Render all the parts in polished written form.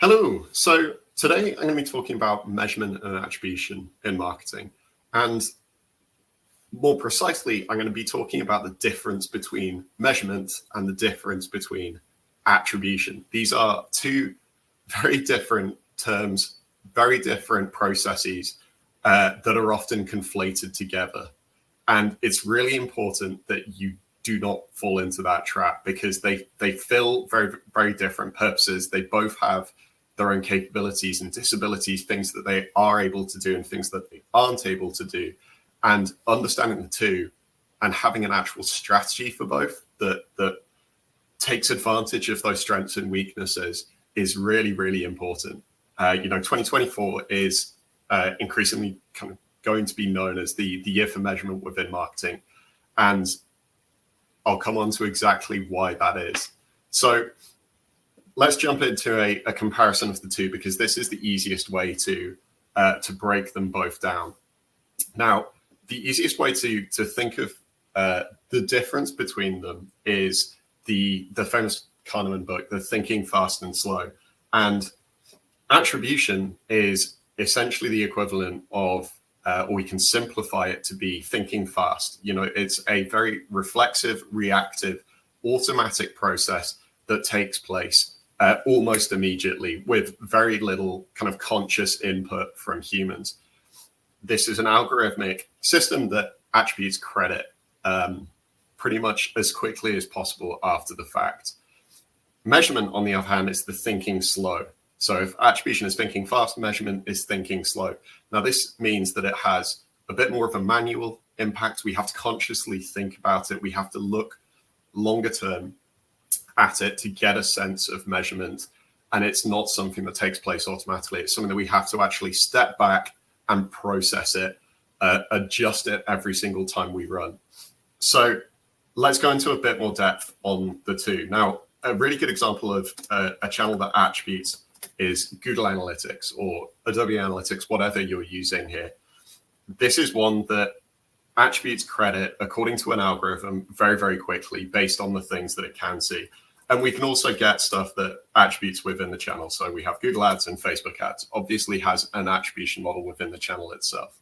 Hello. So today I'm going to be talking about measurement and attribution in marketing. And more precisely, I'm going to be talking about the difference between measurement and the difference between attribution. These are two very different terms, very different processes that are often conflated together. And it's really important that you do not fall into that trap because they fill very, very different purposes. They both have their own capabilities and disabilities, things that they are able to do and things that they aren't able to do. And understanding the two and having an actual strategy for both that takes advantage of those strengths and weaknesses is really, really important. 2024 is increasingly kind of going to be known as the year for measurement within marketing. And I'll come on to exactly why that is. So let's jump into a comparison of the two, because this is the easiest way to break them both down. Now, the easiest way to think of the difference between them is the famous Kahneman book, The Thinking Fast and Slow. And attribution is essentially the equivalent of, or we can simplify it to be thinking fast. It's a very reflexive, reactive, automatic process that takes place almost immediately with very little kind of conscious input from humans. This is an algorithmic system that attributes credit pretty much as quickly as possible after the fact. Measurement, on the other hand, is the thinking slow. So if attribution is thinking fast, measurement is thinking slow. Now, this means that it has a bit more of a manual impact. We have to consciously think about it. We have to look longer term at it to get a sense of measurement. And it's not something that takes place automatically. It's something that we have to actually step back and process it, adjust it every single time we run. So let's go into a bit more depth on the two. Now, a really good example of a channel that attributes is Google Analytics or Adobe Analytics, whatever you're using here. This is one that attributes credit according to an algorithm very, very quickly based on the things that it can see. And we can also get stuff that attributes within the channel. So we have Google Ads and Facebook Ads, obviously has an attribution model within the channel itself.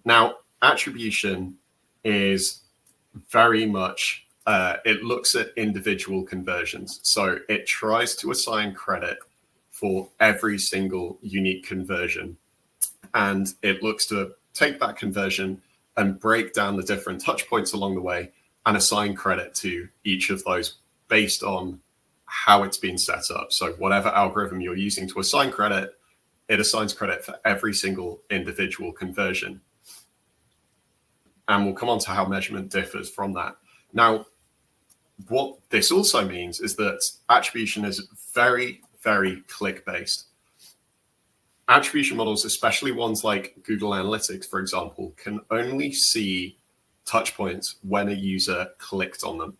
Now, attribution is very much, it looks at individual conversions. So it tries to assign credit for every single unique conversion. And it looks to take that conversion and break down the different touch points along the way and assign credit to each of those based on how it's been set up. So whatever algorithm you're using to assign credit, it assigns credit for every single individual conversion. And we'll come on to how measurement differs from that. Now, what this also means is that attribution is very, very click-based. Attribution models, especially ones like Google Analytics, for example, can only see touch points when a user clicked on them.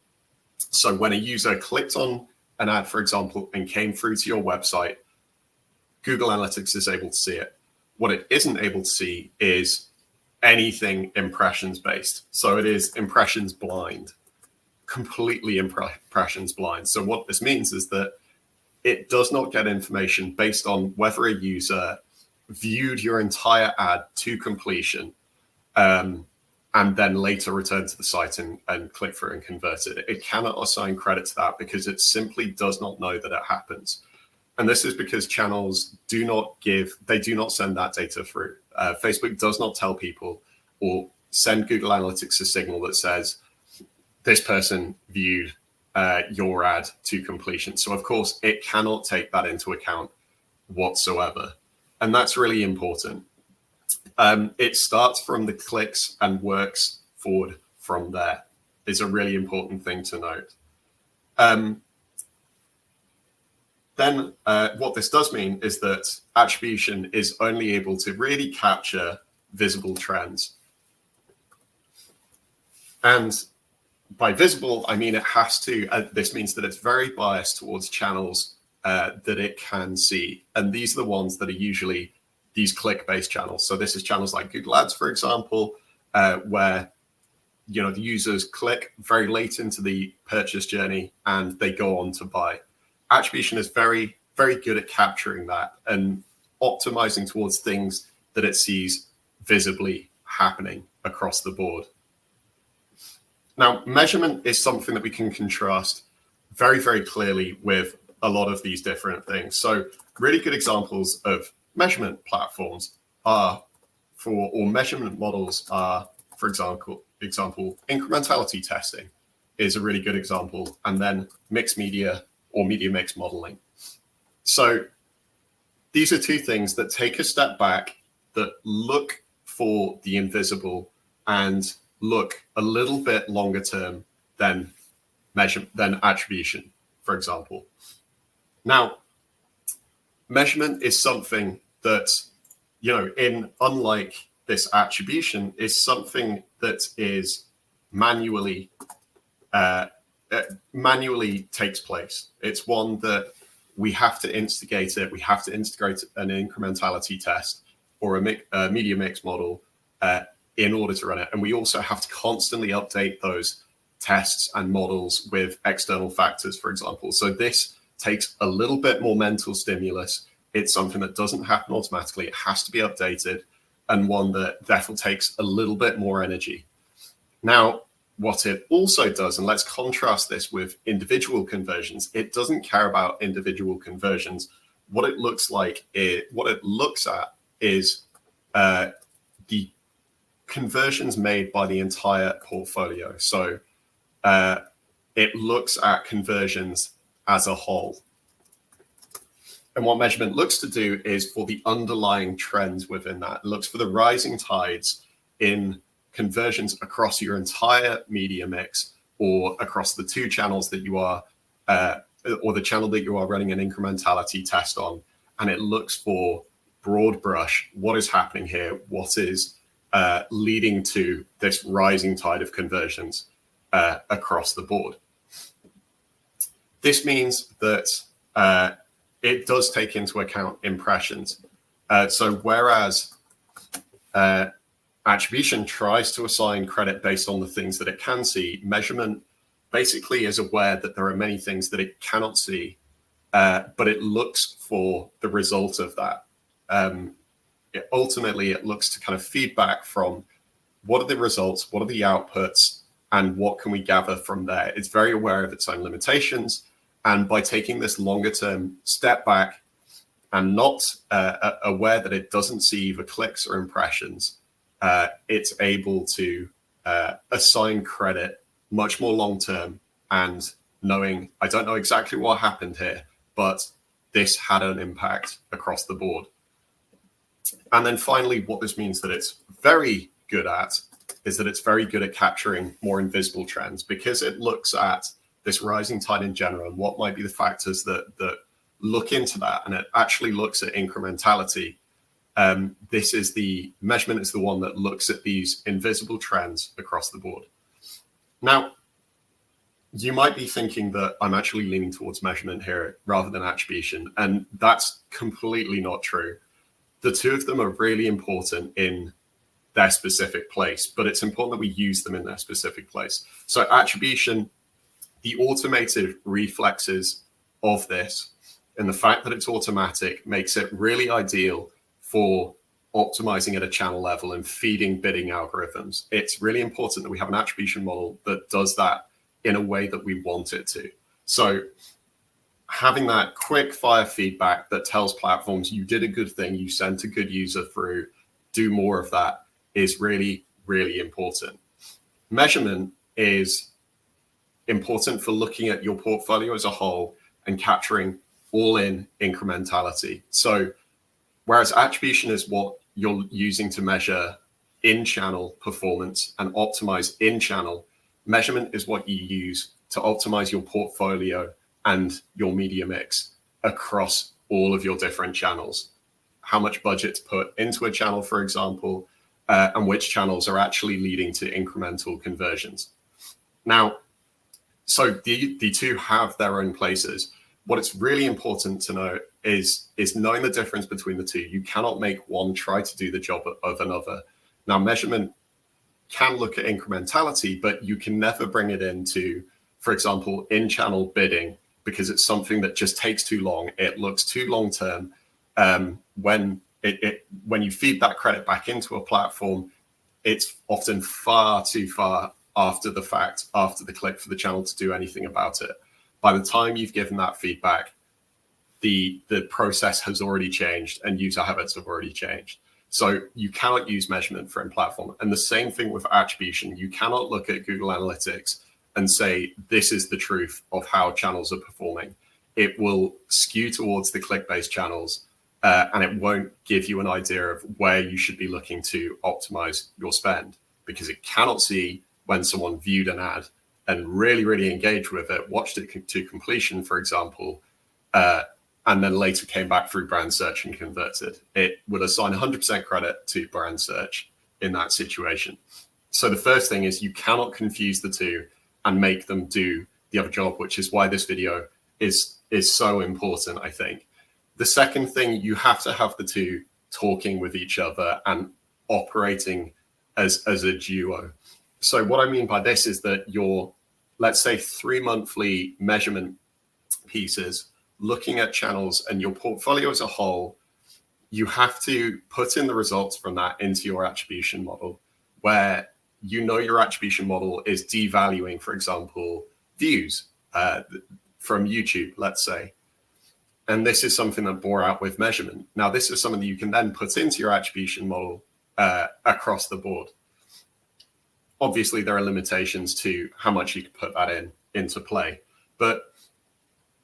So when a user clicked on an ad, for example, and came through to your website, Google Analytics is able to see it. What it isn't able to see is anything impressions based. So it is impressions blind, completely impressions blind. So what this means is that it does not get information based on whether a user viewed your entire ad to completion and then later returned to the site and click through and convert it. It cannot assign credit to that because it simply does not know that it happens. And this is because channels do not send that data through. Facebook does not tell people or send Google Analytics a signal that says this person viewed your ad to completion. So of course it cannot take that into account whatsoever. And that's really important. It starts from the clicks and works forward from there is a really important thing to note. Then what this does mean is that attribution is only able to really capture visible trends. And by visible, I mean it has to, this means that it's very biased towards channels that it can see. And these are the ones that are usually these click-based channels. So this is channels like Google Ads, for example, where the users click very late into the purchase journey and they go on to buy. Attribution is very, very good at capturing that and optimizing towards things that it sees visibly happening across the board. Now, measurement is something that we can contrast very, very clearly with a lot of these different things. So really good examples of measurement platforms or measurement models are, for example, incrementality testing is a really good example, and then mixed media or media mix modeling. So these are two things that take a step back, that look for the invisible and look a little bit longer term than attribution, for example. Now, measurement is something that, unlike this attribution, is something that is manually takes place. It's one that we have to instigate it. We have to integrate an incrementality test or a media mix model in order to run it. And we also have to constantly update those tests and models with external factors, for example. So this takes a little bit more mental stimulus. It's something that doesn't happen automatically. It has to be updated, and one that therefore takes a little bit more energy. Now, what it also does, and let's contrast this with individual conversions, it doesn't care about individual conversions. What it looks at is the conversions made by the entire portfolio. So it looks at conversions as a whole. And what measurement looks to do is for the underlying trends within that. It looks for the rising tides in conversions across your entire media mix, or across the two channels that you are, or the channel that you are running an incrementality test on. And it looks for broad brush, what is happening here, what is leading to this rising tide of conversions across the board. This means that it does take into account impressions. So whereas attribution tries to assign credit based on the things that it can see, measurement basically is aware that there are many things that it cannot see, but it looks for the result of that. Ultimately, it looks to kind of feedback from what are the results, what are the outputs, and what can we gather from there. It's very aware of its own limitations. And by taking this longer term step back and not aware that it doesn't see either clicks or impressions, it's able to assign credit much more long term and knowing, I don't know exactly what happened here, but this had an impact across the board. And then finally, what this means that it's very good at is that it's very good at capturing more invisible trends, because it looks at this rising tide in general and what might be the factors that look into that. And it actually looks at incrementality. Measurement is the one that looks at these invisible trends across the board. Now, you might be thinking that I'm actually leaning towards measurement here rather than attribution, and that's completely not true. The two of them are really important in their specific place, but it's important that we use them in their specific place. So attribution, the automated reflexes of this and the fact that it's automatic makes it really ideal for optimizing at a channel level and feeding bidding algorithms. It's really important that we have an attribution model that does that in a way that we want it to. So having that quick fire feedback that tells platforms you did a good thing, you sent a good user through, do more of that, is really, really important. Measurement is important for looking at your portfolio as a whole and capturing all-in incrementality. So whereas attribution is what you're using to measure in-channel performance and optimize in-channel, measurement is what you use to optimize your portfolio and your media mix across all of your different channels. How much budget to put into a channel, for example, and which channels are actually leading to incremental conversions. Now, so the two have their own places. What it's really important to know is knowing the difference between the two. You cannot make one try to do the job of another. Now, measurement can look at incrementality, but you can never bring it into, for example, in-channel bidding, because it's something that just takes too long. It looks too long term. When you feed that credit back into a platform, it's often far too far after the fact, after the click, for the channel to do anything about it. By the time you've given that feedback, the process has already changed and user habits have already changed. So you cannot use measurement for in-platform. And the same thing with attribution. You cannot look at Google Analytics and say, this is the truth of how channels are performing. It will skew towards the click-based channels, and it won't give you an idea of where you should be looking to optimize your spend, because it cannot see when someone viewed an ad and really, really engaged with it, watched it to completion, for example, and then later came back through brand search and converted. It would assign 100% credit to brand search in that situation. So the first thing is you cannot confuse the two and make them do the other job, which is why this video is so important, I think. The second thing, you have to have the two talking with each other and operating as a duo. So what I mean by this is that your, let's say, 3 monthly measurement pieces, looking at channels and your portfolio as a whole, you have to put in the results from that into your attribution model, where you know your attribution model is devaluing, for example, views from YouTube, let's say. And this is something that bore out with measurement. Now, this is something that you can then put into your attribution model across the board. Obviously, there are limitations to how much you can put that into play. But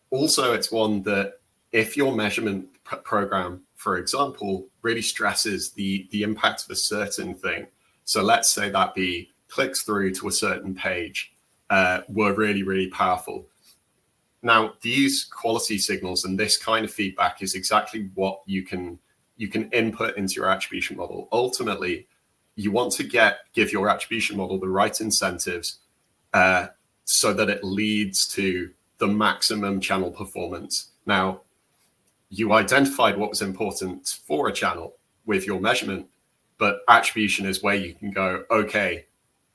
also, it's one that if your measurement program, for example, really stresses the impact of a certain thing, so let's say that be clicks through to a certain page were really, really powerful. Now, these quality signals and this kind of feedback is exactly what you can input into your attribution model. Ultimately, you want to give your attribution model the right incentives so that it leads to the maximum channel performance. Now, you identified what was important for a channel with your measurement, but attribution is where you can go, okay,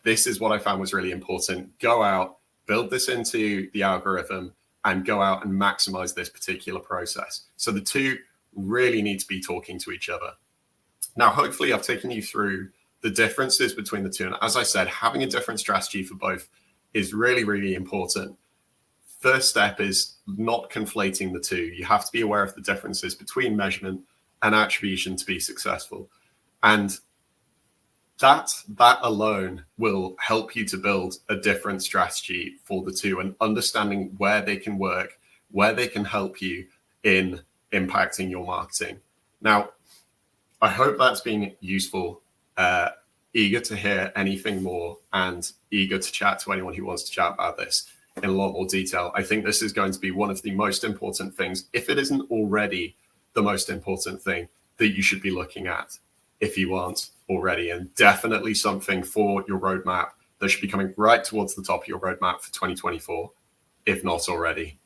this is what I found was really important. Go out, build this into the algorithm, and go out and maximize this particular process. So the two really need to be talking to each other. Now, hopefully I've taken you through the differences between the two. And as I said, having a different strategy for both is really, really important. First step is not conflating the two. You have to be aware of the differences between measurement and attribution to be successful. And that alone will help you to build a different strategy for the two, and understanding where they can work, where they can help you in impacting your marketing. Now, I hope that's been useful. Eager to hear anything more and eager to chat to anyone who wants to chat about this in a lot more detail. I think this is going to be one of the most important things, if it isn't already the most important thing that you should be looking at if you aren't already, and definitely something for your roadmap that should be coming right towards the top of your roadmap for 2024, if not already.